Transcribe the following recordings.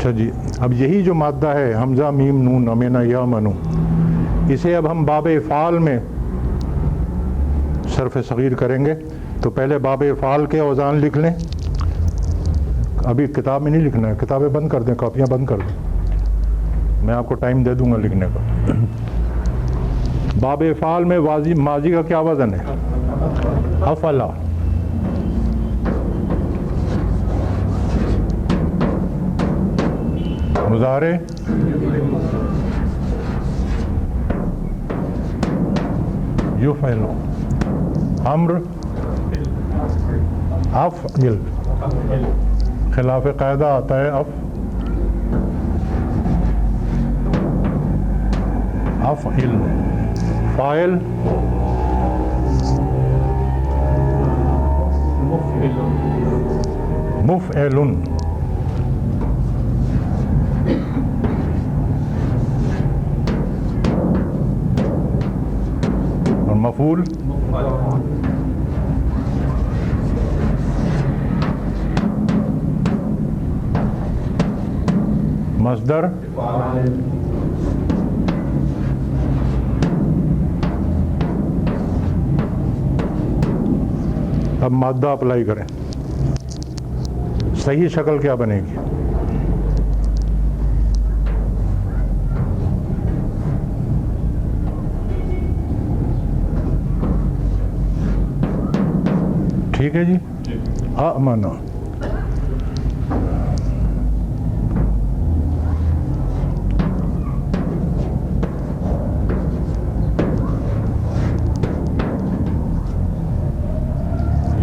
اچھا جی، اب یہی جو مادہ ہے حمزہ میم نون امینا یا منو، اسے اب ہم باب افعال میں صرف صغیر کریں گے. تو پہلے باب افعال کے اوزان لکھ لیں. ابھی کتاب میں نہیں لکھنا ہے، کتابیں بند کر دیں، کاپیاں بند کر دیں، میں آپ کو ٹائم دے دوں گا لکھنے کا. باب افعال میں ماضی کا کیا وزن ہے؟ افعلا. مضارع یفعل. امر افعل. خلاف قاعدہ آتا ہے افعل. فاعل مفعل. اور مفعول مصدر اب مادہ اپلائی کریں. صحیح شکل کیا بنے گی؟ ٹھیک ہے جی. آمنا.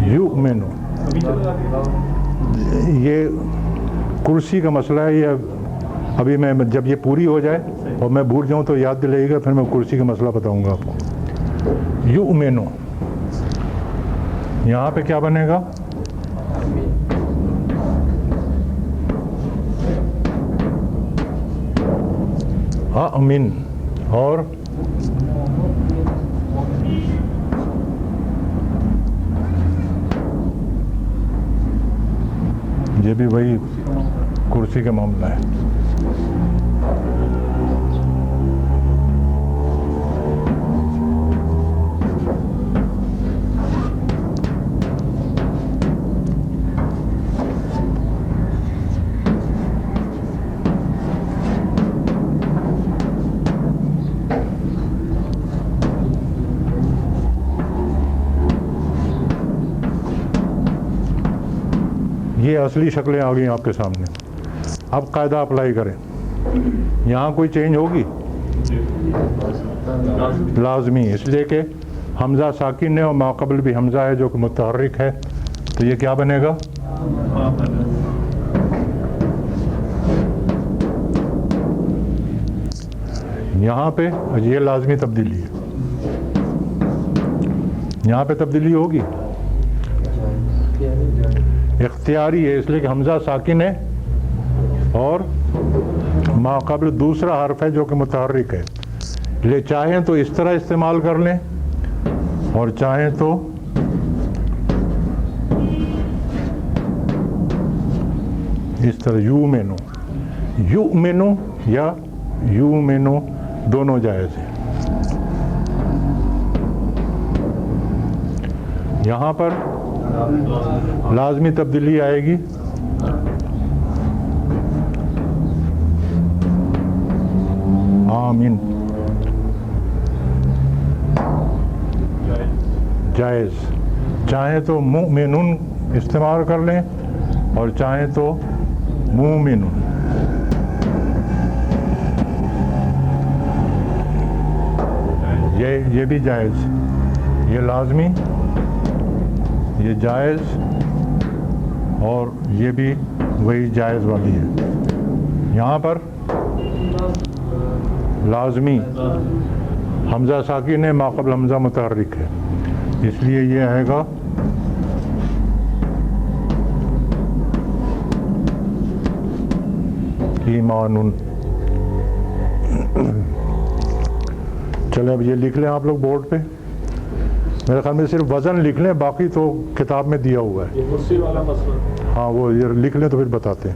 یؤمن. یہ کرسی کا مسئلہ ہے. یہ ابھی میں جب یہ پوری ہو جائے اور میں بھول جاؤں تو یاد دلائیے گا، پھر میں کرسی کا مسئلہ بتاؤں گا آپ کو. یؤمن یہاں پہ کیا بنے گا؟ آمین. اور یہ بھی وہی کرسی کا معاملہ ہے. یہ اصلی شکلیں آ گئی آپ کے سامنے. اب قاعدہ اپلائی کریں. یہاں کوئی چینج ہوگی؟ لازمی، اس لیے کہ حمزہ ساکن ہے اور ماقبل بھی حمزہ ہے جو کہ متحرک ہے. تو یہ کیا بنے گا؟ یہاں پہ یہ لازمی تبدیلی ہے. یہاں پہ تبدیلی ہوگی؟ اختیاری ہے، اس لیے کہ حمزہ ساکن ہے اور ماقبل دوسرا حرف ہے جو کہ متحرک ہے. لے چاہیں تو اس طرح استعمال کر لیں اور چاہیں تو اس طرح یؤمنو. یؤمنو یا یؤمنو دونوں جائز ہیں. یہاں پر لازمی تبدیلی آئے گی. آمین. جائز. چاہیں تو مؤمنون استعمال کر لیں اور چاہیں تو مومنون. یہ بھی جائز. یہ لازمی، یہ جائز اور یہ بھی وہی جائز والی ہے. یہاں پر لازمی حمزہ ساکن ہے، ماقبل حمزہ متحرک ہے، اس لیے یہ آئے گا ایمانن. چلے اب یہ لکھ لیں آپ لوگ بورڈ پہ. میرے خیال میں صرف وزن لکھ لیں، باقی تو کتاب میں دیا ہوا ہے. ہاں وہ یہ لکھ لیں تو پھر بتاتے ہیں.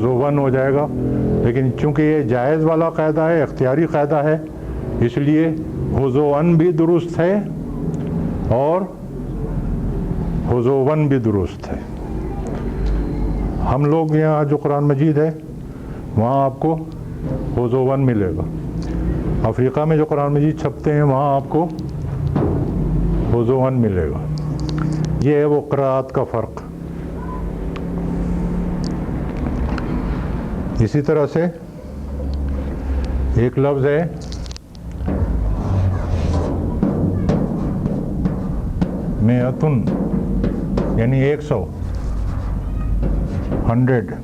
حضوون ہو جائے گا، لیکن چونکہ یہ جائز والا قاعدہ ہے، اختیاری قاعدہ ہے، اس لیے حضوون بھی درست ہے اور حضوون بھی درست ہے۔ ہم لوگ یہاں جو قرآن مجید ہے وہاں آپ کو حضوون ملے گا، افریقہ میں جو قرآن مجید چھپتے ہیں وہاں آپ کو حضوون ملے گا۔ یہ ہے وہ قراءت کا فرق۔ اسی طرح سے ایک لفظ ہے مئتن، یعنی 100، 100۔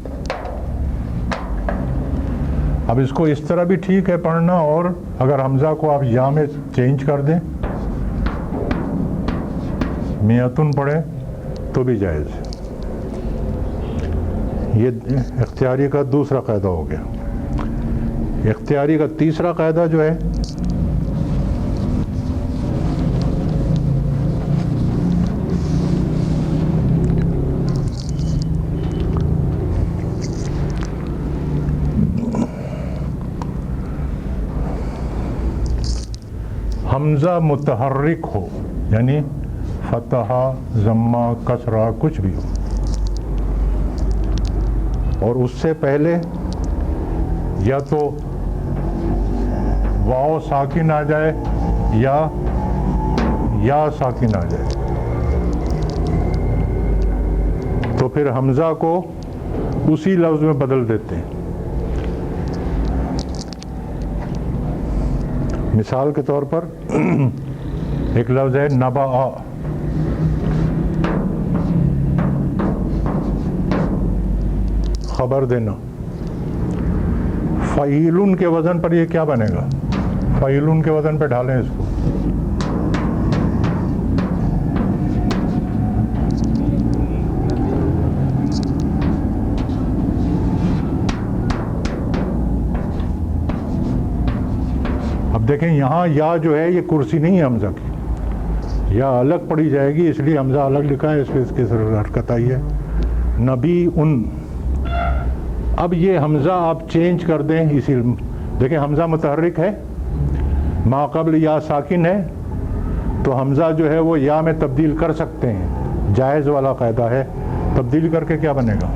اب اس کو اس طرح بھی ٹھیک ہے پڑھنا، اور اگر حمزہ کو آپ یا میں چینج کر دیں، مئتن پڑھیں تو بھی جائز ہے۔ یہ اختیاری کا دوسرا قاعدہ ہو گیا۔ اختیاری کا تیسرا قاعدہ جو ہے حمزہ متحرک ہو، یعنی فتحہ، ضمہ، کسرہ، کچھ بھی ہو، اور اس سے پہلے یا تو واو ساکن آ جائے یا ساکن آ جائے، تو پھر حمزہ کو اسی لفظ میں بدل دیتے ہیں۔ مثال کے طور پر ایک لفظ ہے نبأ، خبر دینا۔ فعیلن کے وزن پر یہ کیا بنے گا؟ فعیلن کے وزن پہ ڈھالیں اس کو، اب دیکھیں یہاں یا جو ہے یہ کرسی نہیں ہے حمزہ کی، یا الگ پڑھی جائے گی، اس لیے حمزہ الگ لکھا ہے، اس پہ اس کی حرکت آئی ہے نبی ان۔ اب یہ حمزہ آپ چینج کر دیں، اسی دیکھیں حمزہ متحرک ہے، ما قبل یا ساکن ہے، تو حمزہ جو ہے وہ یا میں تبدیل کر سکتے ہیں، جائز والا قاعدہ ہے۔ تبدیل کر کے کیا بنے گا؟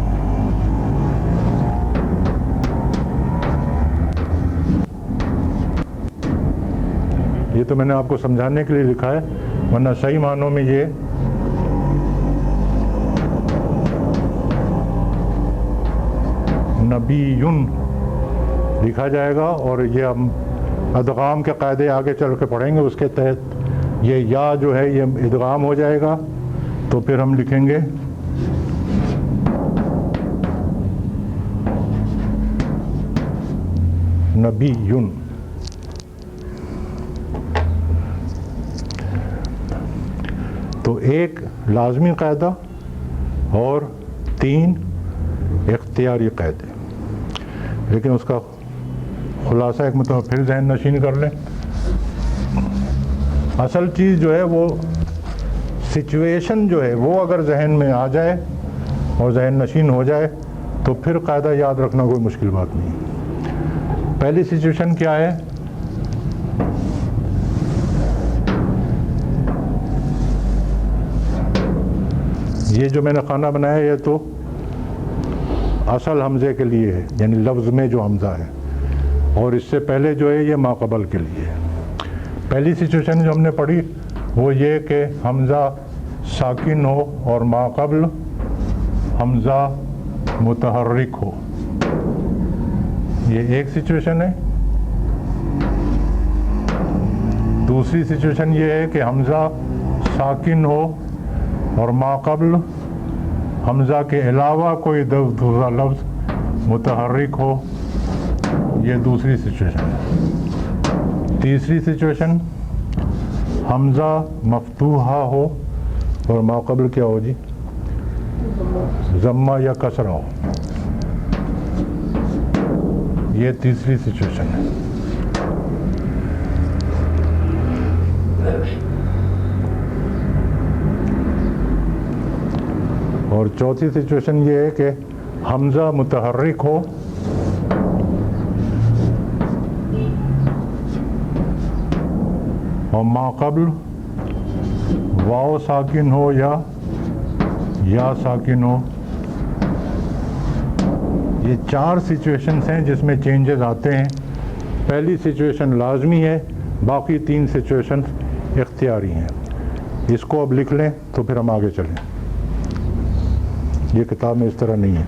یہ تو میں نے آپ کو سمجھانے کے لیے لکھا ہے، ورنہ صحیح معنوں میں یہ نبیٌ لکھا جائے گا، اور یہ ہم ادغام کے قاعدے آگے چل کے پڑھیں گے، اس کے تحت یہ یا جو ہے یہ ادغام ہو جائے گا، تو پھر ہم لکھیں گے نبیٌ۔ تو ایک لازمی قاعدہ اور 3 اختیاری قاعدے، لیکن اس کا خلاصہ ایک مرتبہ پھر ذہن نشین کر لیں۔ اصل چیز جو ہے وہ سچویشن جو ہے وہ اگر ذہن میں آ جائے اور ذہن نشین ہو جائے تو پھر قاعدہ یاد رکھنا کوئی مشکل بات نہیں۔ پہلی سچویشن کیا ہے؟ یہ جو میں نے خانہ بنایا یہ تو اصل حمزے کے لیے ہے، یعنی لفظ میں جو حمزہ ہے، اور اس سے پہلے جو ہے یہ ما قبل کے لیے ہے۔ پہلی سچویشن جو ہم نے پڑھی وہ یہ کہ حمزہ ساکن ہو اور ما قبل حمزہ متحرک ہو، یہ ایک سچویشن ہے۔ دوسری سچویشن یہ ہے کہ حمزہ ساکن ہو اور ما قبل حمزہ کے علاوہ کوئی دوسرا لفظ متحرک ہو، یہ دوسری سچویشن ہے۔ تیسری سچویشن حمزہ مفتوحہ ہو اور ما قبل کیا ہو جی؟ ضمہ یا کسرہ ہو، یہ تیسری سچویشن ہے۔ اور چوتھی سچویشن یہ ہے کہ حمزہ متحرک ہو اور ماقبل واو ساکن ہو یا ساکن ہو. یہ 4 سچویشنز ہیں جس میں چینجز آتے ہیں. پہلی سچویشن لازمی ہے، باقی 3 سچویشن اختیاری ہیں. اس کو اب لکھ لیں تو پھر ہم آگے چلیں. یہ کتاب میں اس طرح نہیں ہے.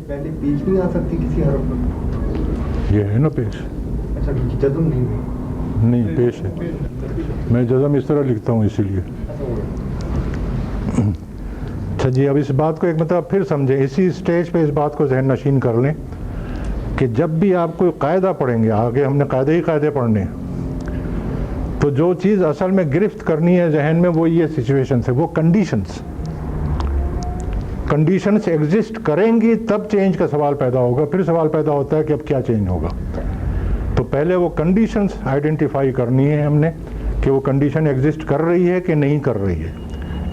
پہلے پیش نہیں آ سکتی کسی حرف پر؟ یہ ہے نا پیش. اچھا جزم نہیں پیش ہے. میں جزم اس طرح لکھتا ہوں اسی لیے. اچھا جی، اب اس بات کو ایک مطلب پھر سمجھیں. اسی سٹیج پہ اس بات کو ذہن نشین کر لیں کہ جب بھی آپ کوئی قاعدہ پڑھیں گے، آگے ہم نے قاعدے پڑھنے ہیں، تو جو چیز اصل میں گرفت کرنی ہے ذہن میں وہ یہ سچویشنز ہے، وہ کنڈیشنز ایگزسٹ کریں گی تب چینج کا سوال پیدا ہوگا. پھر سوال پیدا ہوتا ہے کہ اب کیا چینج ہوگا. تو پہلے وہ کنڈیشنز آئیڈینٹیفائی کرنی ہے ہم نے کہ وہ کنڈیشن ایگزسٹ کر رہی ہے کہ نہیں کر رہی ہے.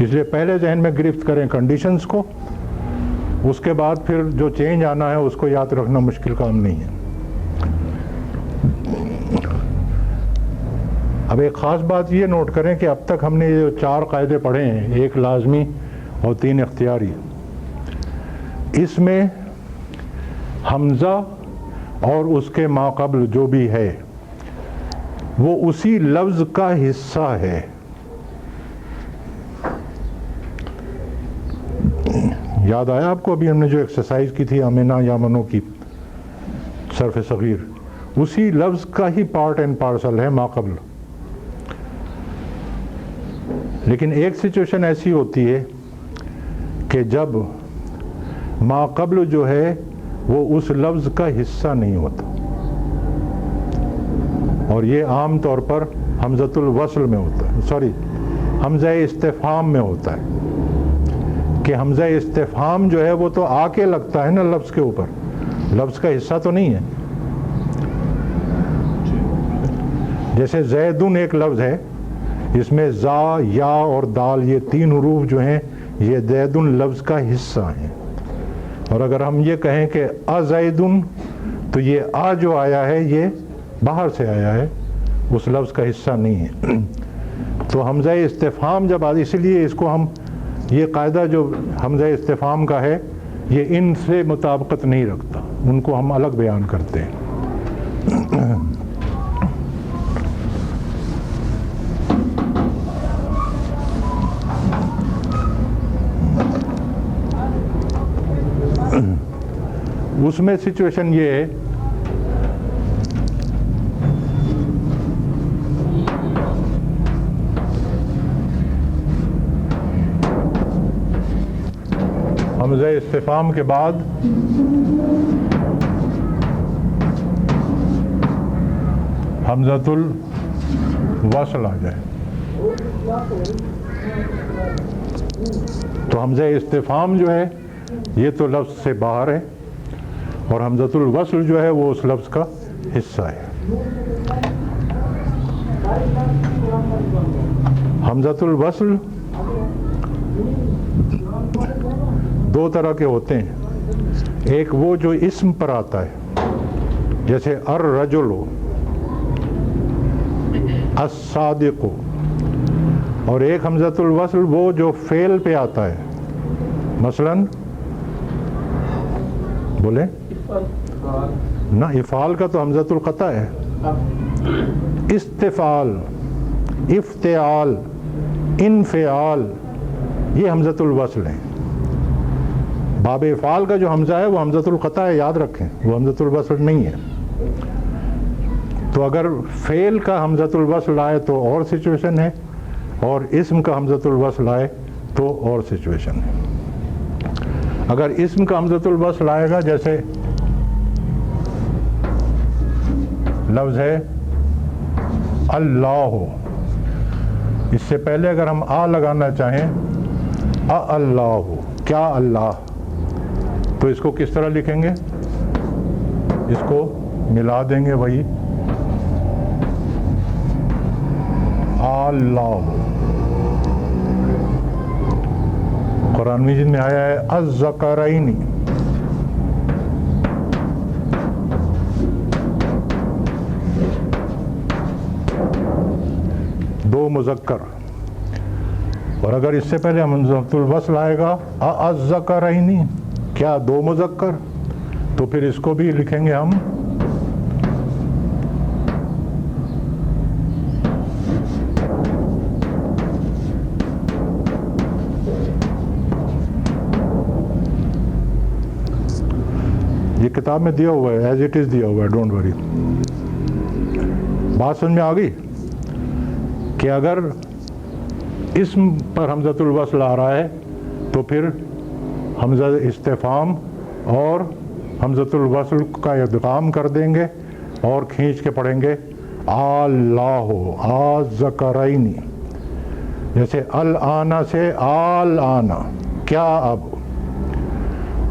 اس لیے پہلے ذہن میں گرفت کریں کنڈیشنز کو، اس کے بعد پھر جو چینج آنا ہے اس کو یاد رکھنا مشکل کام نہیں ہے. اب ایک خاص بات یہ نوٹ کریں کہ اب تک ہم نے یہ 4 قاعدے پڑھے ہیں، 1 لازمی اور 3 اختیاری. اس میں حمزہ اور اس کے ماقبل جو بھی ہے وہ اسی لفظ کا حصہ ہے. یاد آیا آپ کو ابھی ہم نے جو ایکسرسائز کی تھی امینہ یا منو کی صرف صغیر، اسی لفظ کا ہی پارٹ اینڈ پارسل ہے ماقبل. لیکن ایک سچویشن ایسی ہوتی ہے کہ جب ماقبل جو ہے وہ اس لفظ کا حصہ نہیں ہوتا، اور یہ عام طور پر حمزۃ الوصل میں ہوتا ہے، حمزہ استفہام میں ہوتا ہے کہ حمزہ استفہام جو ہے وہ تو آ کے لگتا ہے نا لفظ کے اوپر، لفظ کا حصہ تو نہیں ہے. جیسے زیدن ایک لفظ ہے، اس میں زا، یا اور دال یہ 3 حروف جو ہیں یہ زیدن لفظ کا حصہ ہیں. اور اگر ہم یہ کہیں کہ ازیدن تو یہ آ جو آیا ہے یہ باہر سے آیا ہے، اس لفظ کا حصہ نہیں ہے. تو حمزہ استفہام جب آتی، اس لیے اس کو ہم یہ قاعدہ جو حمزہ استفہام کا ہے یہ ان سے مطابقت نہیں رکھتا، ان کو ہم الگ بیان کرتے ہیں. اس میں سچویشن یہ ہے حمزہ استفہام کے بعد حمزۃ الوصل آ جائے تو حمزہ استفہام جو ہے یہ تو لفظ سے باہر ہے، اور حمزۃ الوصل جو ہے وہ اس لفظ کا حصہ ہے. حمزۃ الوصل 2 طرح کے ہوتے ہیں. ایک وہ جو اسم پر آتا ہے، جیسے الرجل، الصادق، اور ایک حمزۃ الوصل وہ جو فعل پہ آتا ہے. مثلاً بولے نہ، افعال کا تو حمزۃ القطع ہے. استفعال، افتعال، انفعال یہ حمزۃ الوصل ہیں. باب افعال کا جو حمزہ ہے وہ حمزۃ القطع ہے، یاد رکھیں، وہ حمزۃ الوصل نہیں ہے. تو اگر فعل کا حمزۃ الوصل آئے تو اور سچویشن ہے، اور اسم کا حمزۃ الوصل آئے تو اور سچویشن ہے. اگر اسم کا حمزۃ الوصل آئے گا، جیسے لفظ ہے اللہ، اس سے پہلے اگر ہم آ لگانا چاہیں، اللہ، کیا اللہ، تو اس کو کس طرح لکھیں گے؟ اس کو ملا دیں گے، وہی اللہ۔ قرآن مجید میں آیا ہے الذکرین، دو مذکر، اور اگر اس سے پہلے حمزۃ الوصل آئے گا الذکرین، کیا دو مذکر، تو پھر اس کو بھی لکھیں گے ہم یہ کتاب میں دیا ہوا ہے، ایز اٹ از دیا ہوا ہے، ڈونٹ وری۔ بات سمجھ میں آ گئی کہ اگر اسم پر حمزۃ الوصل آ رہا ہے تو پھر حمزہ استفہام اور حمزۃ الوصل کا ادغام کر دیں گے اور کھینچ کے پڑھیں گے اللہ الذکرین، جیسے الآن سے الآن، کیا اب۔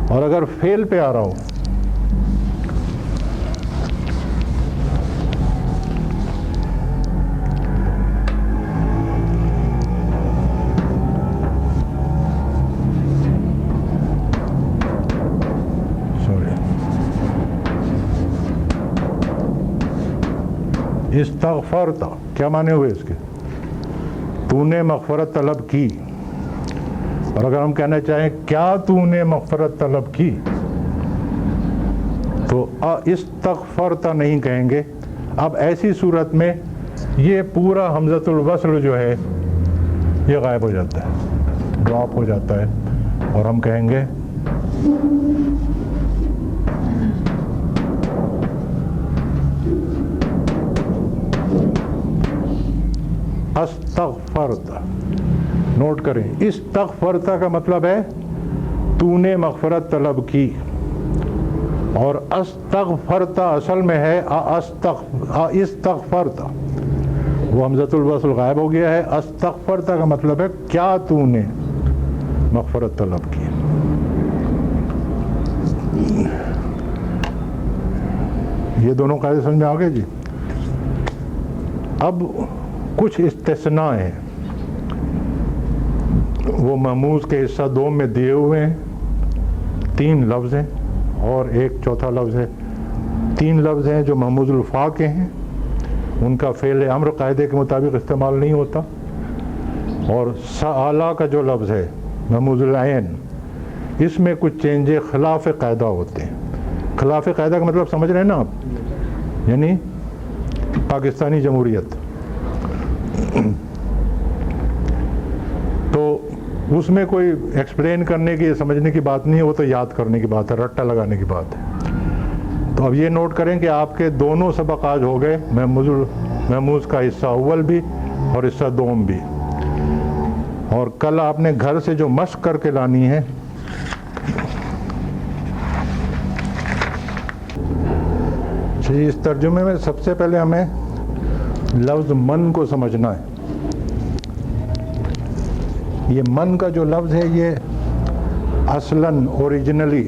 اور اگر فعل پہ آ رہا ہو، استغفرت، کیا معنی ہوئے اس کے؟ تو نے مغفرت طلب کی۔ اور اگر ہم کہنا چاہیں کیا تو نے مغفرت طلب کی، تو استغفرت نہیں کہیں گے۔ اب ایسی صورت میں یہ پورا حمزۃ الوصل جو ہے یہ غائب ہو جاتا ہے، ڈراپ ہو جاتا ہے، اور ہم کہیں گے استغفرت۔ نوٹ کریں، استغفرت کا مطلب ہے تو نے مغفرت طلب کی، اور استغفرت اصل میں ہے استغفرت، وہ حمزۃ الوصل غائب ہو گیا ہے۔ استغفرت کا مطلب ہے کیا تو نے مغفرت طلب کی۔ یہ دونوں قاعدے سمجھ میں آ گئے جی۔ اب کچھ استثناء ہیں، وہ محموز کے حصہ دوم میں دیے ہوئے ہیں، 3 لفظ ہیں اور ایک چوتھا لفظ ہے۔ 3 لفظ ہیں جو محموز الفاء کے ہیں، ان کا فعل امر قاعدے کے مطابق استعمال نہیں ہوتا، اور سآلا کا جو لفظ ہے محموز العین، اس میں کچھ چینجیں خلاف قاعدہ ہوتے ہیں۔ خلاف قاعدہ کا مطلب سمجھ رہے ہیں نا آپ، یعنی پاکستانی جمہوریت، تو اس میں کوئی ایکسپلین کرنے کی، سمجھنے کی بات نہیں ہے، وہ تو یاد کرنے کی بات ہے، رٹا لگانے کی بات ہے۔ تو اب یہ نوٹ کریں کہ آپ کے دونوں سبق آج ہو گئے، محموز کا حصہ اول بھی اور حصہ دوم بھی، اور کل آپ نے گھر سے جو مشق کر کے لانی ہے، اس ترجمے میں سب سے پہلے ہمیں لفظ من کو سمجھنا ہے۔ یہ من کا جو لفظ ہے یہ اصلاً اوریجنلی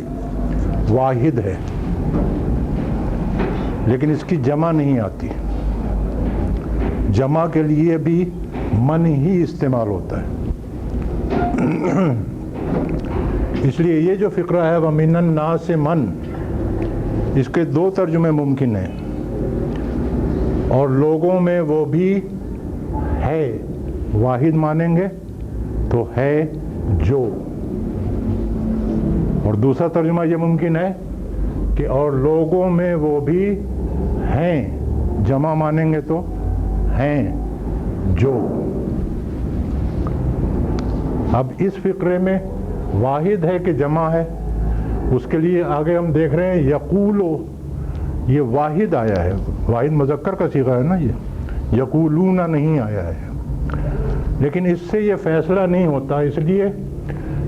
واحد ہے، لیکن اس کی جمع نہیں آتی۔ جمع کے لیے بھی من ہی استعمال ہوتا ہے، اس لیے یہ جو فقرہ ہے وَمِنَ النَّاسِ مَن، اس کے 2 ترجمے ممکن ہیں، اور لوگوں میں وہ بھی ہے، واحد مانیں گے تو ہے جو، اور دوسرا ترجمہ یہ ممکن ہے کہ اور لوگوں میں وہ بھی ہیں، جمع مانیں گے تو ہیں جو۔ اب اس فقرے میں واحد ہے کہ جمع ہے، اس کے لیے آگے ہم دیکھ رہے ہیں یقولو، یہ واحد آیا ہے، واحد مذکر کا صیغہ ہے نا، یہ یقولون نہیں آیا ہے، لیکن اس سے یہ فیصلہ نہیں ہوتا، اس لیے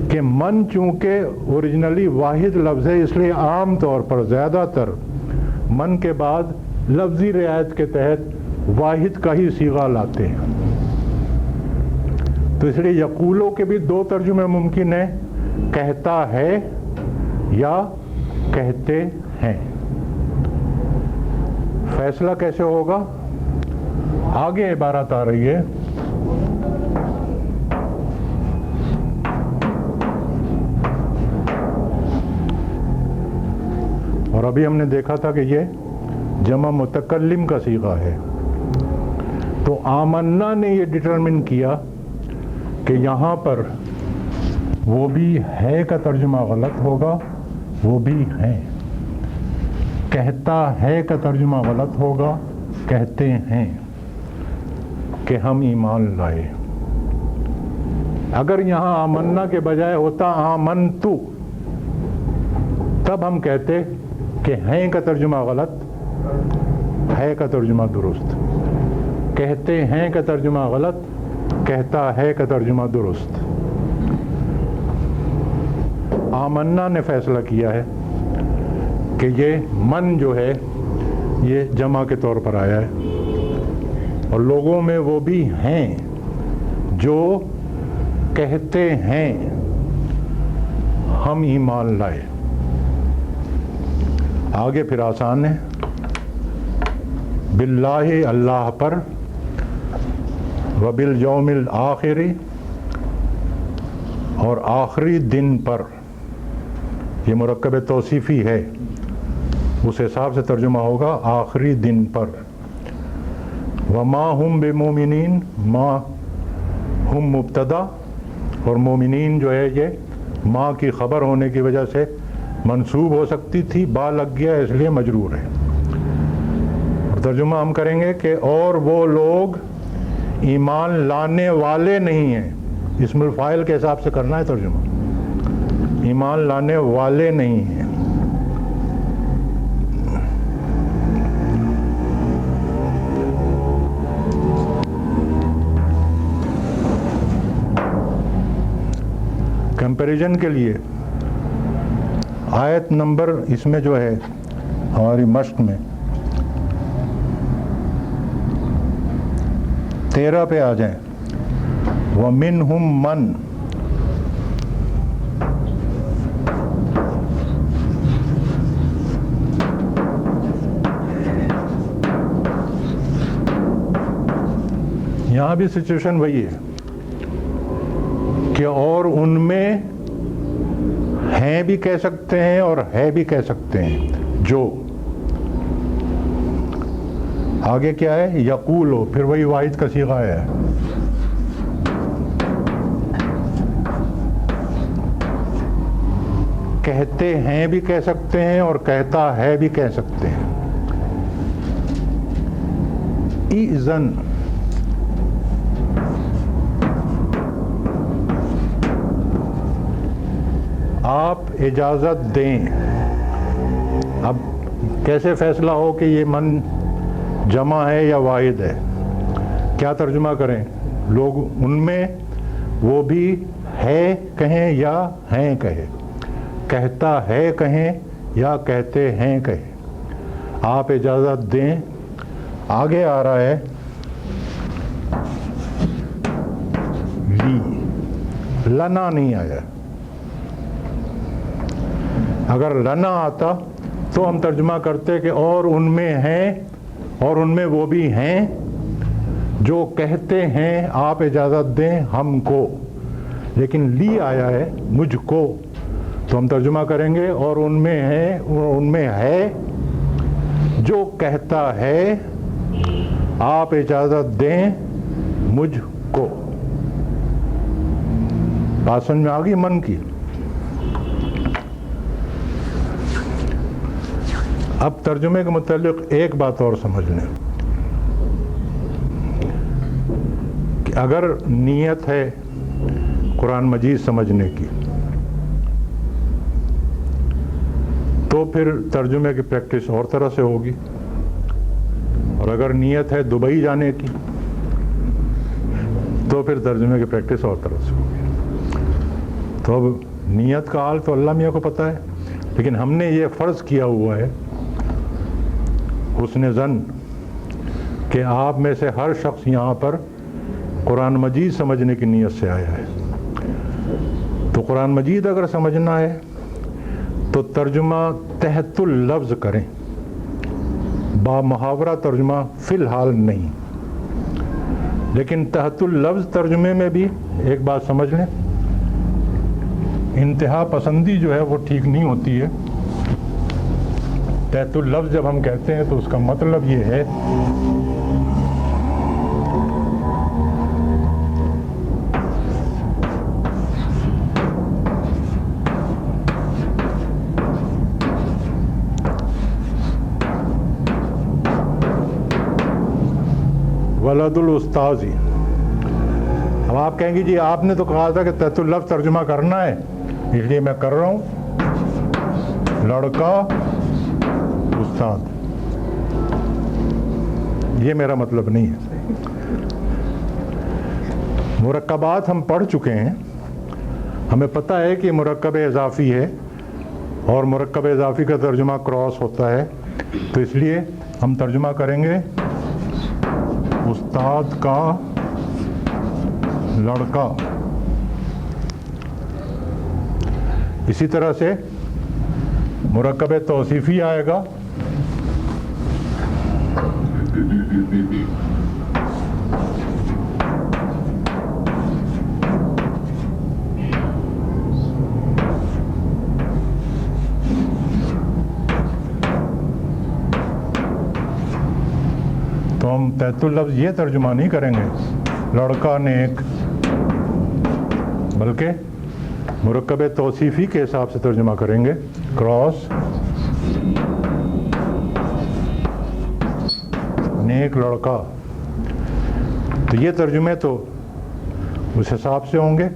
کہ کہ من چونکہ اوریجنلی واحد لفظ ہے، اس لیے عام طور پر زیادہ تر من کے بعد لفظی رعایت کے تحت واحد کا ہی صیغہ لاتے ہیں. تو اس لیے یقولو کے بھی دو ترجمے ممکن ہیں، کہتا ہے یا کہتے ہیں. فیصلہ کیسے ہوگا؟ آگے عبارت آ رہی ہے، اور ابھی ہم نے دیکھا تھا کہ یہ جمع متکلم کا صیغہ ہے. تو آمنا نے یہ ڈٹرمن کیا کہ یہاں پر وہ بھی ہے کا ترجمہ غلط ہوگا، وہ بھی ہیں. کہتا ہے کا ترجمہ غلط ہوگا، کہتے ہیں کہ ہم ایمان لائے. اگر یہاں آمنا کے بجائے ہوتا آمنتو، تب ہم کہتے کہ ہیں کا ترجمہ غلط، ہے کا ترجمہ درست. کہتے ہیں کا ترجمہ غلط، کہتا ہے کا ترجمہ درست. آمنا نے فیصلہ کیا ہے کہ یہ من جو ہے یہ جمع کے طور پر آیا ہے، اور لوگوں میں وہ بھی ہیں جو کہتے ہیں ہم ایمان لائے. آگے پھر آسان ہے، باللہ اللہ پر، وبالیوم الآخر اور آخری دن پر. یہ مرکب توصیفی ہے، اس حساب سے ترجمہ ہوگا آخری دن پر. وما ہم بمومنین، ما ہم مبتدا، اور مومنین جو ہے یہ ما کی خبر ہونے کی وجہ سے منصوب ہو سکتی تھی، با لگ گیا اس لیے مجرور ہے. اور ترجمہ ہم کریں گے کہ اور وہ لوگ ایمان لانے والے نہیں ہیں. اسم الفاعل کے حساب سے کرنا ہے ترجمہ، ایمان لانے والے نہیں ہیں. کمپیریزن کے لیے آیت نمبر اس میں جو ہے ہماری مشق میں 13 پہ آ جائیں. وَمِنْهُمْ مَنْ، یہاں بھی سچویشن وہی ہے کہ اور ان میں ہیں بھی کہہ سکتے ہیں اور ہے بھی کہہ سکتے ہیں. جو آگے کیا ہے؟ یقولو، پھر وہی واحد کا صیغہ ہے. کہتے ہیں بھی کہہ سکتے ہیں اور کہتا ہے بھی کہہ سکتے ہیں. اذن، آپ اجازت دیں. اب کیسے فیصلہ ہو کہ یہ من جمع ہے یا واحد ہے؟ کیا ترجمہ کریں؟ لوگ ان میں وہ بھی ہے کہیں یا ہیں کہیں، کہتا ہے کہیں یا کہتے ہیں کہیں. آپ اجازت دیں. آگے آ رہا ہے لی، لنا نہیں آیا. اگر لنا آتا تو ہم ترجمہ کرتے کہ اور ان میں ہیں اور ان میں وہ بھی ہیں جو کہتے ہیں آپ اجازت دیں ہم کو. لیکن لی آیا ہے مجھ کو، تو ہم ترجمہ کریں گے اور ان میں ہیں، ان میں ہے جو کہتا ہے آپ اجازت دیں مجھ کو. بات سمجھ میں آ گئی من کی؟ اب ترجمے کے متعلق ایک بات اور سمجھ لیں کہ اگر نیت ہے قرآن مجید سمجھنے کی تو پھر ترجمے کی پریکٹس اور طرح سے ہوگی، اور اگر نیت ہے دبئی جانے کی تو پھر ترجمے کی پریکٹس اور طرح سے ہوگی. تو اب نیت کا حال تو اللہ میاں کو پتہ ہے، لیکن ہم نے یہ فرض کیا ہوا ہے حسن ظن کہ آپ میں سے ہر شخص یہاں پر قرآن مجید سمجھنے کی نیت سے آیا ہے. تو قرآن مجید اگر سمجھنا ہے تو ترجمہ تحت اللفظ کریں، با محاورہ ترجمہ فی الحال نہیں. لیکن تحت اللفظ ترجمے میں بھی ایک بات سمجھ لیں، انتہا پسندی جو ہے وہ ٹھیک نہیں ہوتی ہے. تحت اللفظ جب ہم کہتے ہیں تو اس کا مطلب یہ ہے ولد الاستاذی. اب آپ کہیں گے جی آپ نے تو کہا تھا کہ تحت اللفظ ترجمہ کرنا ہے، اس لیے میں کر رہا ہوں. لڑکا استاد، یہ میرا مطلب نہیں ہے. مرکبات ہم پڑھ چکے ہیں، ہمیں پتہ ہے کہ مرکب اضافی ہے اور مرکب اضافی کا ترجمہ کراس ہوتا ہے. تو اس لیے ہم ترجمہ کریں گے استاد کا لڑکا. اسی طرح سے مرکب توصیفی آئے گا تو ہم تحت اللفظ یہ ترجمہ نہیں کریں گے لڑکا نیک، بلکہ مرکب توصیفی کے حساب سے ترجمہ کریں گے کراس نیک لڑکا. تو یہ ترجمے تو اس حساب سے ہوں گے.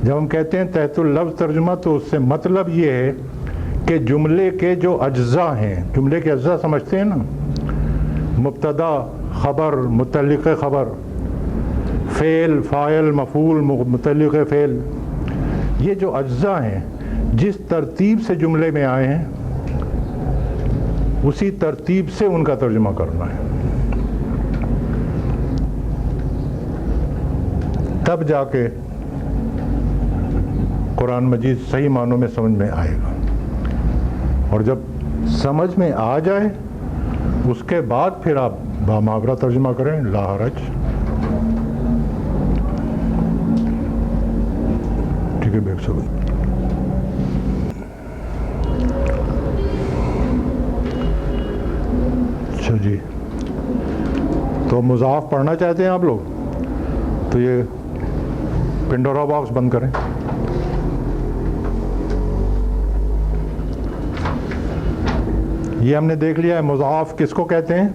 جب ہم کہتے ہیں تحت اللفظ ترجمہ تو اس سے مطلب یہ ہے کہ جملے کے جو اجزاء ہیں، جملے کے اجزاء سمجھتے ہیں نا، مبتدا، خبر، متعلق خبر، فعل، فاعل، مفعول، متعلق فعل، یہ جو اجزاء ہیں جس ترتیب سے جملے میں آئے ہیں اسی ترتیب سے ان کا ترجمہ کرنا ہے. تب جا کے قرآن مجید صحیح معنوں میں سمجھ میں آئے گا. اور جب سمجھ میں آ جائے اس کے بعد پھر آپ بامحاورہ ترجمہ کریں، لا حرج. ٹھیک ہے بیگ صاحب. اچھا جی، تو مضاف پڑھنا چاہتے ہیں آپ لوگ تو یہ پنڈورا باکس بند کریں. یہ ہم نے دیکھ لیا ہے مضاف کس کو کہتے ہیں،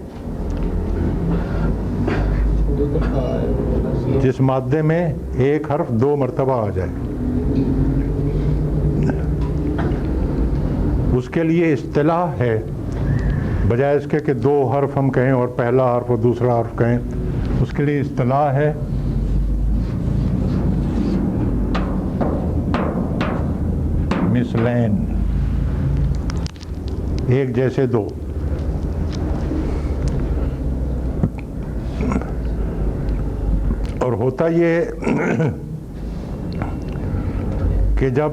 جس مادے میں ایک حرف دو مرتبہ آ جائے. اس کے لیے اصطلاح ہے، بجائے اس کے کہ دو حرف ہم کہیں اور پہلا حرف اور دوسرا حرف کہیں، اس کے لیے اصطلاح ہے مثلین، ایک جیسے دو. اور ہوتا یہ کہ جب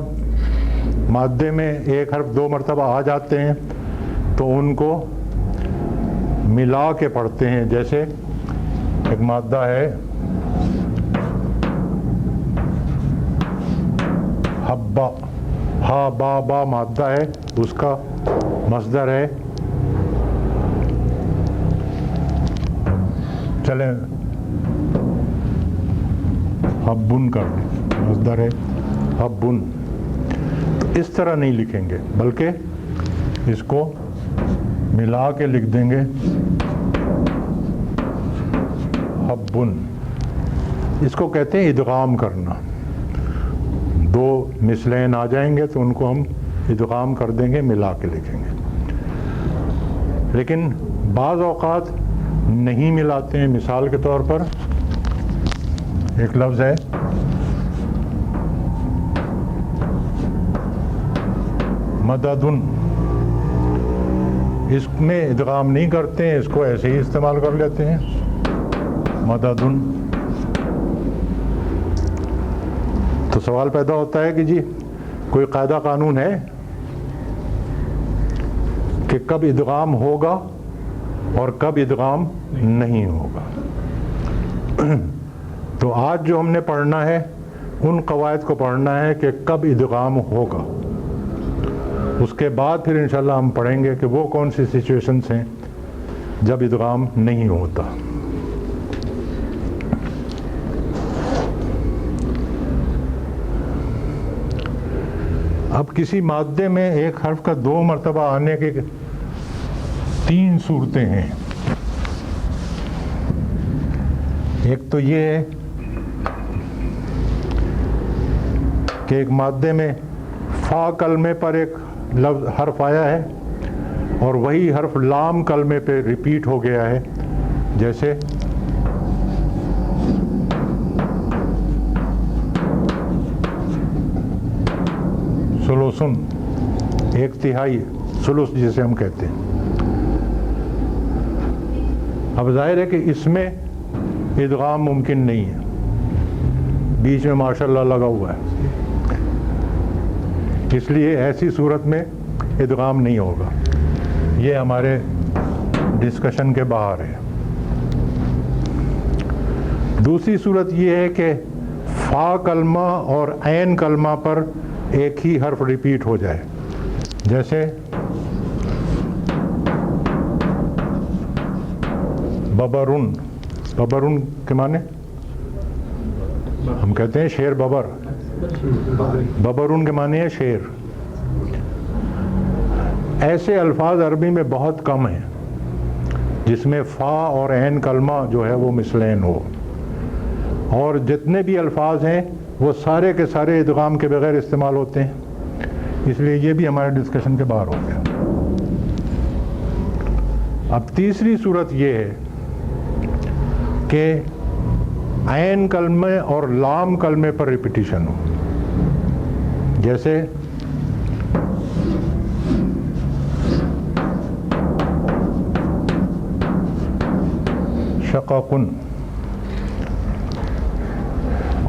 مادے میں ایک حرف دو مرتبہ آ جاتے ہیں تو ان کو ملا کے پڑھتے ہیں. جیسے ایک مادہ ہے حبا، ہا با با مادہ ہے، اس کا مصدر ہے، چلیں حبن کر دیں، مصدر ہے حبن. تو اس طرح نہیں لکھیں گے بلکہ اس کو ملا کے لکھ دیں گے حبن. اس کو کہتے ہیں ادغام کرنا. دو مثلین آ جائیں گے تو ان کو ہم ادغام کر دیں گے، ملا کے لکھیں گے. لیکن بعض اوقات نہیں ملاتے ہیں. مثال کے طور پر ایک لفظ ہے مددن، اس میں ادغام نہیں کرتے ہیں، اس کو ایسے ہی استعمال کر لیتے ہیں، مددن۔ تو سوال پیدا ہوتا ہے کہ جی کوئی قاعدہ قانون ہے کہ کب ادغام ہوگا اور کب ادغام نہیں ہوگا؟ تو آج جو ہم نے پڑھنا ہے ان قواعد کو پڑھنا ہے کہ کب ادغام ہوگا، اس کے بعد پھر انشاءاللہ ہم پڑھیں گے کہ وہ کون سی سچویشنز ہیں جب ادغام نہیں ہوتا۔ اب کسی مادے میں ایک حرف کا 2 مرتبہ آنے کے 3 صورتیں ہیں۔ ایک تو یہ ہے کہ ایک مادے میں فا کلمے پر ایک لفظ حرف آیا ہے اور وہی حرف لام کلمے پہ ریپیٹ ہو گیا ہے، جیسے سلوسن، 1/3، سلوس جسے ہم کہتے ہیں۔ اب ظاہر ہے کہ اس میں ادغام ممکن نہیں ہے، بیچ میں ماشاءاللہ لگا ہوا ہے، اس لیے ایسی صورت میں ادغام نہیں ہوگا، یہ ہمارے ڈسکشن کے باہر ہے۔ دوسری صورت یہ ہے کہ فا کلمہ اور عین کلمہ پر ایک ہی حرف ریپیٹ ہو جائے، جیسے ببرن، ببرن کے معنی ہم کہتے ہیں شیر ببر، ببرن کے معنی ہے شیر۔ ایسے الفاظ عربی میں بہت کم ہیں جس میں فا اور عین کلمہ جو ہے وہ مثلین ہو، اور جتنے بھی الفاظ ہیں وہ سارے کے سارے ادغام کے بغیر استعمال ہوتے ہیں، اس لیے یہ بھی ہمارے ڈسکشن کے باہر ہو گیا۔ اب تیسری صورت یہ ہے کہ عین کلمے اور لام کلمے پر ریپیٹیشن ہو، جیسے شقاقن،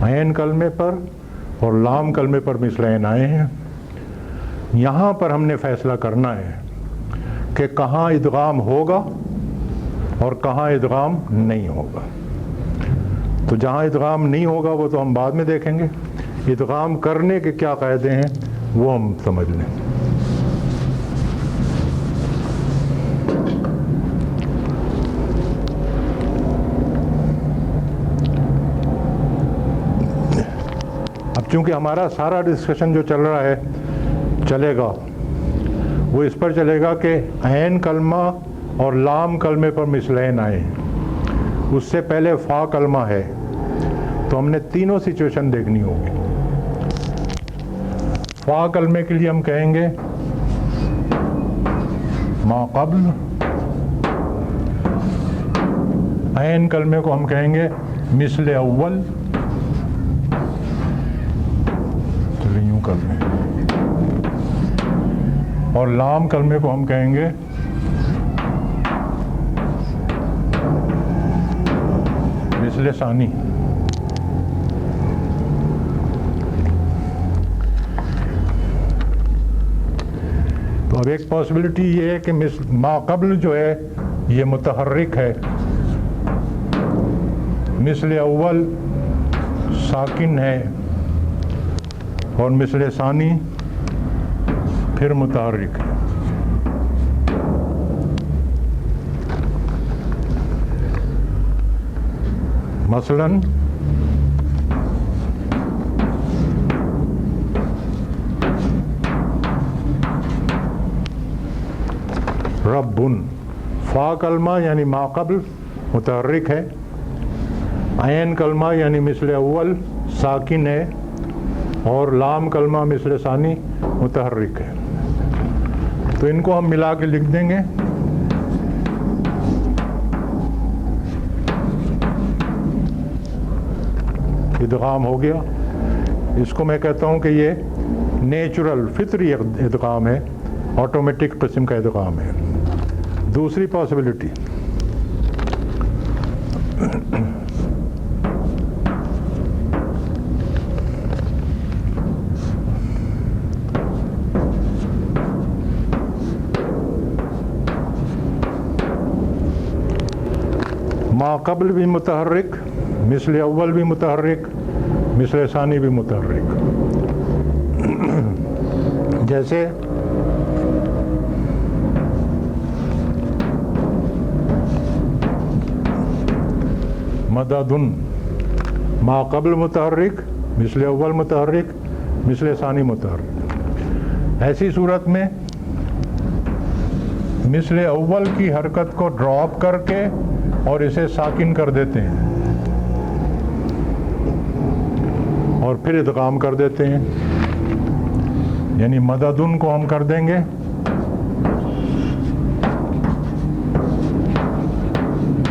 عین کلمے پر اور لام کلمے پر مثلین آئے ہیں۔ یہاں پر ہم نے فیصلہ کرنا ہے کہ کہاں ادغام ہوگا اور کہاں ادغام نہیں ہوگا۔ تو جہاں ادغام نہیں ہوگا وہ تو ہم بعد میں دیکھیں گے، ادغام کرنے کے کیا قاعدے ہیں وہ ہم سمجھ لیں۔ چونکہ ہمارا سارا ڈسکشن جو چل رہا ہے چلے گا وہ اس پر چلے گا کہ عین کلمہ اور لام کلمے پر مثلین آئے، اس سے پہلے فا کلمہ ہے، تو ہم نے تینوں سچویشن دیکھنی ہوگی۔ فا کلمے کے لیے ہم کہیں گے ما قبل، عین کلمے کو ہم کہیں گے مثل اول، کلمے، اور لام کلمے کو ہم کہیں گے مثل ثانی۔ تو اب ایک پاسبلٹی یہ ہے کہ ما قبل جو ہے یہ متحرک ہے، مثل اول ساکن ہے، اور مثل ثانی پھر متحرک ہے۔ مثلاً ربن، فا کلمہ یعنی ما قبل متحرک ہے، عین کلمہ یعنی مثل اول ساکن ہے، اور لام کلمہ مثل ثانی متحرک ہے۔ تو ان کو ہم ملا کے لکھ دیں گے، ادغام ہو گیا۔ اس کو میں کہتا ہوں کہ یہ نیچرل فطری ادغام ہے، آٹومیٹک قسم کا ادغام ہے۔ دوسری پاسبلٹی ما قبل بھی متحرک، مثل اول بھی متحرک، مثل ثانی بھی متحرک۔ جیسے مدد، ما قبل متحرک، مثل اول متحرک، مثل ثانی متحرک۔ ایسی صورت میں مثل اول کی حرکت کو ڈراپ کر کے اور اسے ساکن کر دیتے ہیں اور پھر ادغام کر دیتے ہیں، یعنی مددن کو ہم کر دیں گے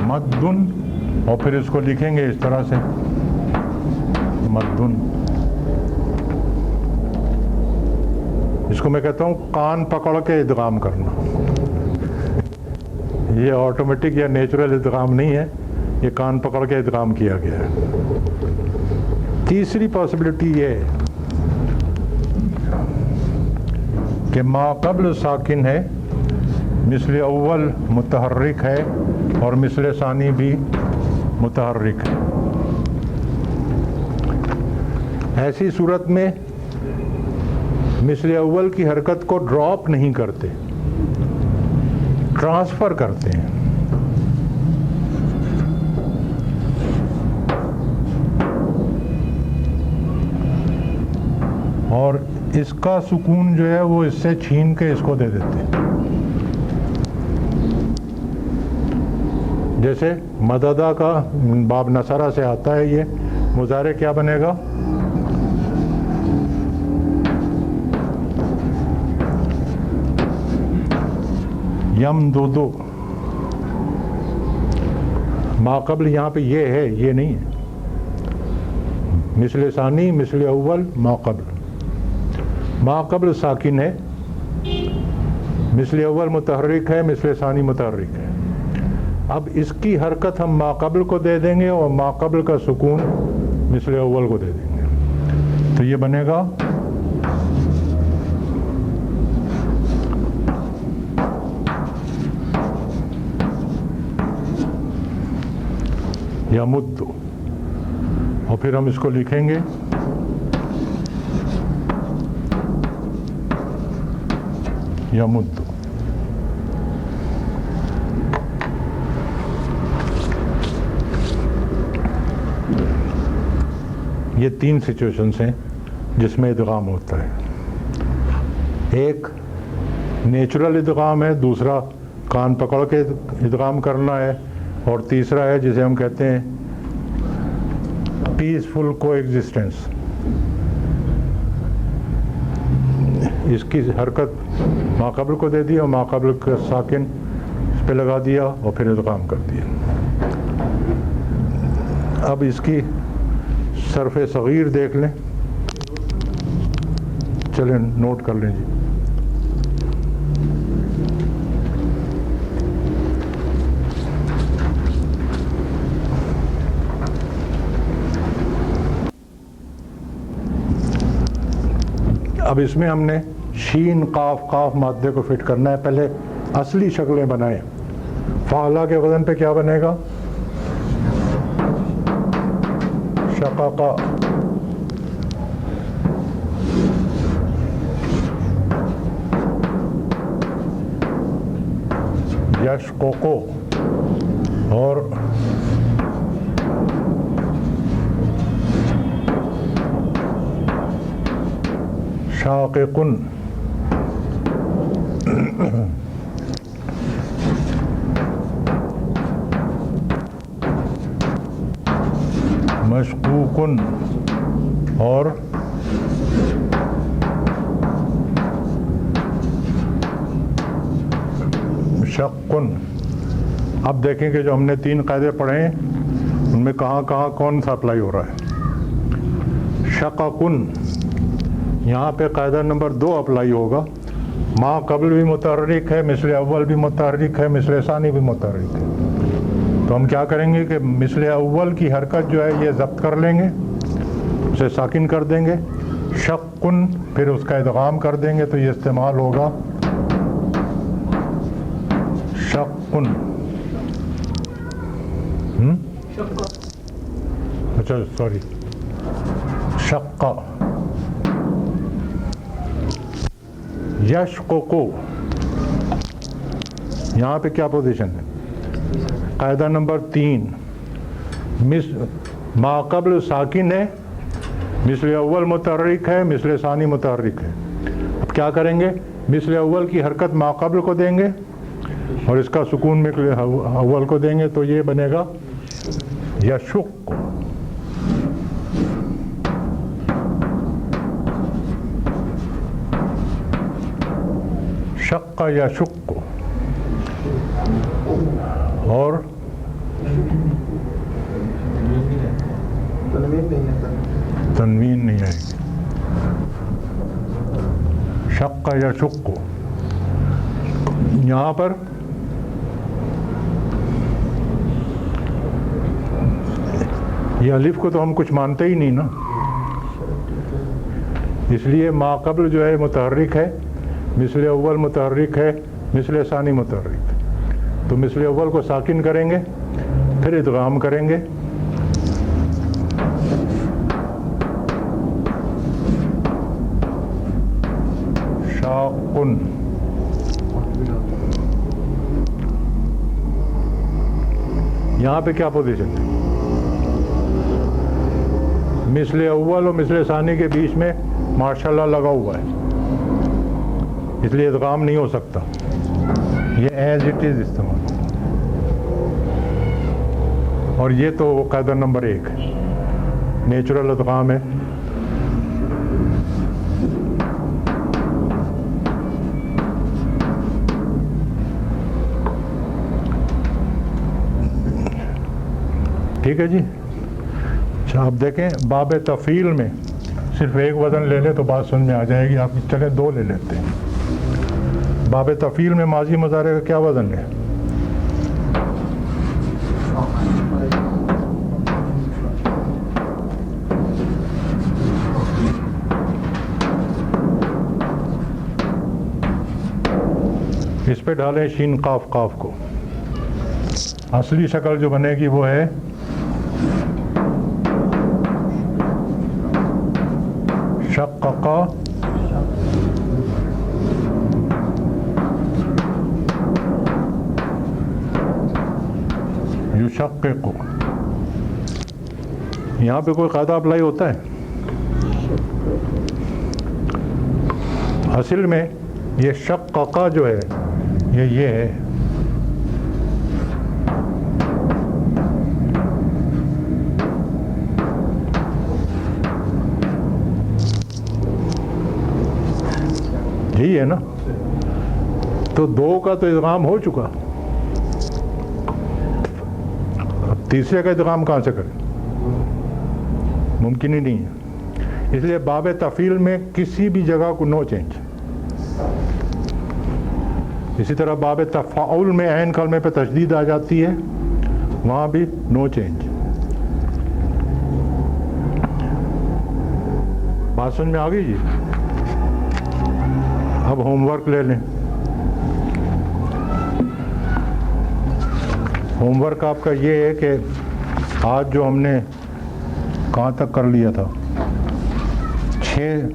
مدن، اور پھر اس کو لکھیں گے اس طرح سے مدن۔ اس کو میں کہتا ہوں کان پکڑ کے ادغام کرنا۔ یہ آٹومیٹک یا نیچرل ادغام نہیں ہے، یہ کان پکڑ کے ادغام کیا گیا ہے۔ تیسری پاسبلٹی یہ ہے کہ ما قبل ساکن ہے، مثل اول متحرک ہے اور مثل ثانی بھی متحرک ہے۔ ایسی صورت میں مثل اول کی حرکت کو ڈراپ نہیں کرتے، ٹرانسفر کرتے ہیں۔ اور اس کا سکون جو ہے وہ اس سے چھین کے اس کو دے دیتے ہیں۔ جیسے مددہ کا باب نصرہ سے آتا ہے، یہ مضارع کیا بنے گا؟ یمددو۔ ما قبل یہاں پہ یہ ہے، یہ نہیں ہے۔ مثل ثانی، مثل اول، ما قبل۔ ما قبل ساکن ہے، مثل اول متحرک ہے، مثل ثانی متحرک ہے۔ اب اس کی حرکت ہم ما قبل کو دے دیں گے اور ما قبل کا سکون مثل اول کو دے دیں گے، تو یہ بنے گا یمد، اور پھر ہم اس کو لکھیں گے یمد۔ یہ تین سچویشنز ہیں جس میں ادغام ہوتا ہے۔ ایک نیچرل ادغام ہے، دوسرا کان پکڑ کے ادغام کرنا ہے، اور تیسرا ہے جسے ہم کہتے ہیں پیسفل کو ایگزسٹنس۔ اس کی حرکت ما قبل کو دے دیا اور ما قبل کا ساکن اس پہ لگا دیا اور پھر ادغام کر دیا۔ اب اس کی صرف صغیر دیکھ لیں، چلیں نوٹ کر لیں جی۔ اب اس میں ہم نے شین قاف قاف مادے کو فٹ کرنا ہے۔ پہلے اصلی شکلیں بنائیں۔ فعلا کے وزن پہ کیا بنے گا؟ شقاقہ، یشققو، اور شاققن۔ مشقوقن اور شقن۔ اب دیکھیں کہ جو ہم نے تین قاعدے پڑھے ہیں ان میں کہاں کہاں کون سا اپلائی ہو رہا ہے۔ شققن یہاں پہ قاعدہ نمبر 2 اپلائی ہوگا. ما قبل بھی متحرک ہے, مثل اول بھی متحرک ہے, مثل ثانی بھی متحرک ہے. تو ہم کیا کریں گے کہ مثل اول کی حرکت جو ہے یہ ضبط کر لیں گے, اسے ساکن کر دیں گے. شقن پھر اس کا ادغام کر دیں گے تو یہ استعمال ہوگا شقن. اچھا سوری, شقہ. یشققو یہاں پہ کیا پوزیشن ہے؟ قاعدہ نمبر 3 ما قبل ساکن ہے, مثل اول متحرک ہے, مثل ثانی متحرک ہے. اب کیا کریں گے؟ مثل اول کی حرکت ما قبل کو دیں گے اور اس کا سکون مثل اول کو دیں گے تو یہ بنے گا یشق. شق یشق. اور تنوین نہیں آئے گی. شق یشق. یہاں پر یہ الف کو تو ہم کچھ مانتے ہی نہیں نا, اس لیے ما قبل جو ہے متحرک ہے, مثل اول متحرک ہے, مثل ثانی متحرک. تو مثل اول کو ساکن کریں گے, پھر ادغام کریں گے. شاقن. یہاں پہ کیا پوزیشن ہے؟ مثل اول اور مثل ثانی کے بیچ میں ماشاءاللہ لگا ہوا ہے, اس لیے ادغام نہیں ہو سکتا. یہ ایز اٹ از استعمال. اور یہ تو قاعدہ نمبر 1 ہے, نیچرل ادغام ہے. ٹھیک ہے جی. اچھا آپ دیکھیں باب تفعیل میں صرف ایک وزن لے لیں تو بات سمجھ میں آ جائے گی. آپ چلیں 2 لے لیتے ہیں. باب تفعیل میں ماضی مضارع کا کیا وزن ہے؟ اس پہ ڈالیں شین قاف قاف کو. اصلی شکل جو بنے گی وہ ہے شققا یشقق. یہاں پہ کوئی قاعدہ اپلائی ہوتا ہے؟ اصل میں یہ شققا جو ہے یہ ہے. یہی ہے نا. تو 2 کا تو ادغام ہو چکا, اب تیسرے کا ادغام کہاں سے کریں؟ ممکن ہی نہیں ہے. اس لیے باب تفعیل میں کسی بھی جگہ کو نو چینج. اسی طرح باب تفاعل میں عین کلمے پہ تشدید آ جاتی ہے, وہاں بھی نو چینج. بات سمجھ میں آ گئی جی. اب ہوم ورک لے لیں. ہوم ورک آپ کا یہ ہے کہ آج جو ہم نے کہاں تک کر لیا تھا, 6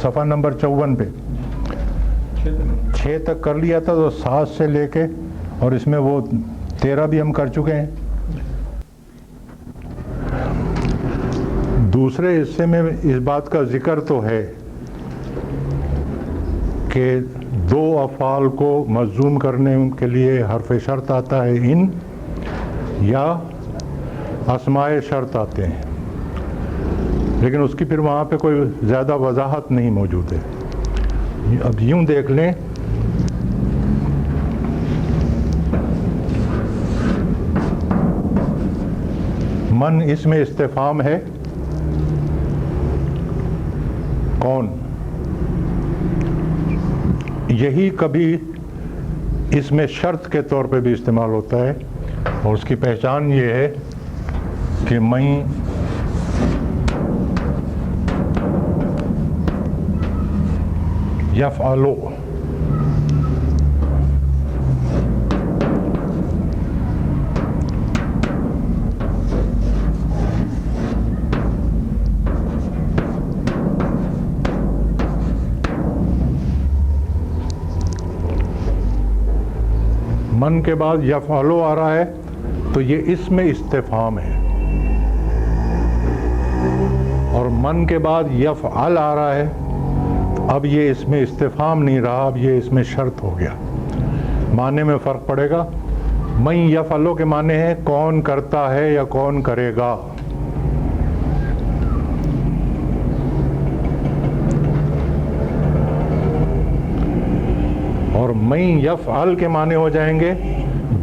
صفحہ نمبر 54 پہ 6 تک کر لیا تھا, تو 7 سے لے کے اور اس میں وہ 13 بھی ہم کر چکے ہیں. دوسرے حصے میں اس بات کا ذکر تو ہے کہ 2 افعال کو مجزوم کرنے کے لیے حرف شرط آتا ہے ان, یا اسماء شرط آتے ہیں, لیکن اس کی پھر وہاں پہ کوئی زیادہ وضاحت نہیں موجود ہے. اب یوں دیکھ لیں, من اس میں استفہام ہے, کون؟ یہی کبھی اس میں شرط کے طور پہ بھی استعمال ہوتا ہے، اور اس کی پہچان یہ ہے کہ میں یفعلو، من کے بعد یفعلو آ رہا ہے تو یہ اسم استفہام ہے، اور من کے بعد یفعل آ رہا ہے اب یہ اسم استفہام نہیں رہا، اب یہ اسم شرط ہو گیا۔ معنی میں فرق پڑے گا۔ من یفعلو کے معنی ہے کون کرتا ہے یا کون کرے گا، اور من یفعل کے معنی ہو جائیں گے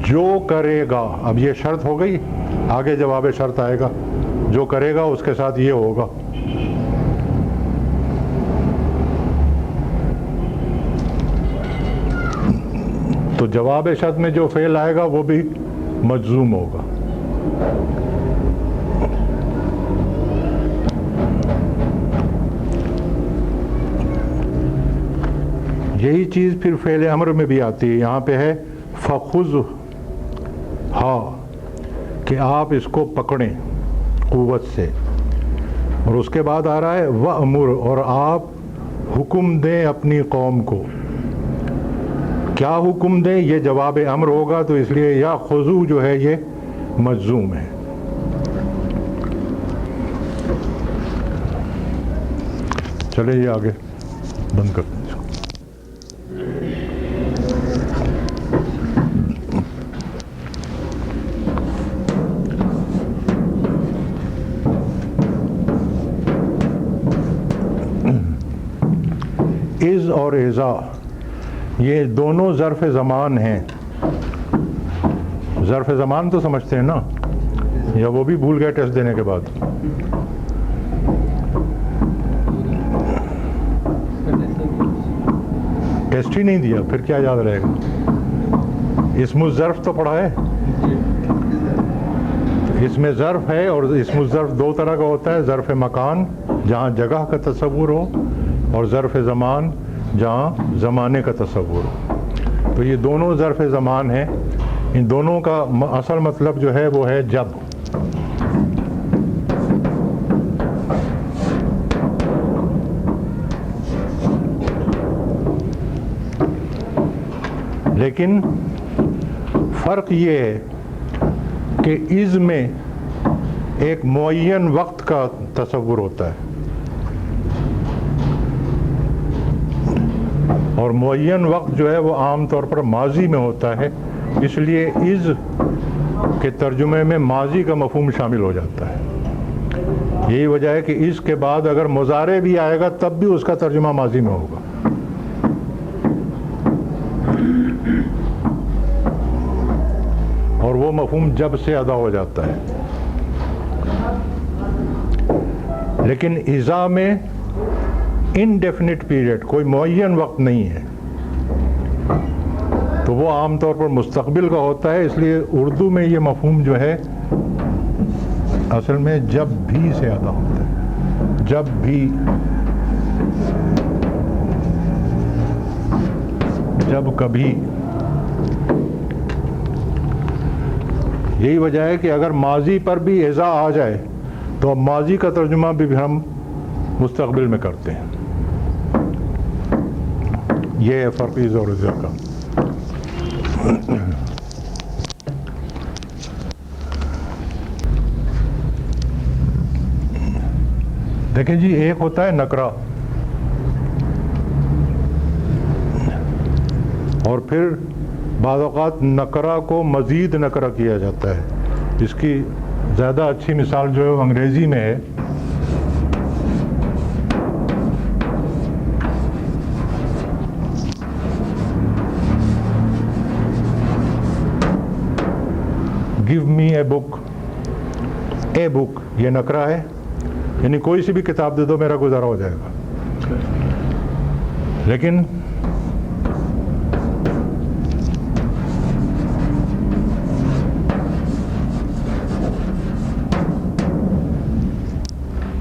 جو کرے گا۔ اب یہ شرط ہو گئی، آگے جواب شرط آئے گا، جو کرے گا اس کے ساتھ یہ ہوگا۔ تو جواب شرط میں جو فعل آئے گا وہ بھی مجزوم ہوگا۔ یہی چیز پھر فعل امر میں بھی آتی ہے، یہاں پہ ہے فخذھا، کہ آپ اس کو پکڑیں قوت سے، اور اس کے بعد آ رہا ہے وَأْمُرْ، اور آپ حکم دیں اپنی قوم کو۔ کیا حکم دیں؟ یہ جواب امر ہوگا، تو اس لیے یا خذو جو ہے یہ مجزوم ہے۔ چلے یہ آگے بند کرتے ہیں۔ از اور اذا یہ دونوں ظرف زمان ہیں۔ ظرف زمان تو سمجھتے ہیں نا، یا وہ بھی بھول گئے ٹیسٹ دینے کے بعد؟ ٹیسٹ ہی نہیں دیا پھر کیا یاد رہے گا؟ اسم الظرف تو پڑھا ہے۔ اس میں ظرف ہے، اور اسم الظرف دو طرح کا ہوتا ہے، ظرف مکان جہاں جگہ کا تصور ہو، اور ظرف زمان جہاں زمانے کا تصور ہو۔ تو یہ دونوں ظرف زمان ہیں، ان دونوں کا اصل مطلب جو ہے وہ ہے جب۔ لیکن فرق یہ ہے کہ از میں ایک معین وقت کا تصور ہوتا ہے، اور معین وقت جو ہے وہ عام طور پر ماضی میں ہوتا ہے، اس لیے از کے ترجمے میں ماضی کا مفہوم شامل ہو جاتا ہے۔ یہی وجہ ہے کہ اس کے بعد اگر مضارع بھی آئے گا تب بھی اس کا ترجمہ ماضی میں ہوگا۔ اور وہ مفہوم جب سے ادا ہو جاتا ہے۔ لیکن اذا میں انڈیفینٹ پیریڈ، کوئی معین وقت نہیں ہے، تو وہ عام طور پر مستقبل کا ہوتا ہے، اس لیے اردو میں یہ مفہوم جو ہے اصل میں جب بھی سے ادا ہوتا ہے۔ جب بھی، جب کبھی۔ یہی وجہ ہے کہ اگر ماضی پر بھی اذا آ جائے تو اب ماضی کا ترجمہ بھی ہم مستقبل میں کرتے ہیں۔ یہ ہے فرق از اور اذا کا۔ دیکھیں جی، ایک ہوتا ہے نکرہ، اور پھر بعض اوقات نکرہ کو مزید نکرہ کیا جاتا ہے۔ اس کی زیادہ اچھی مثال جو ہے انگریزی میں ہے۔ گیو می اے بک، اے بک یہ نکرہ ہے، یعنی کوئی سی بھی کتاب دے دو میرا گزارا ہو جائے گا۔ لیکن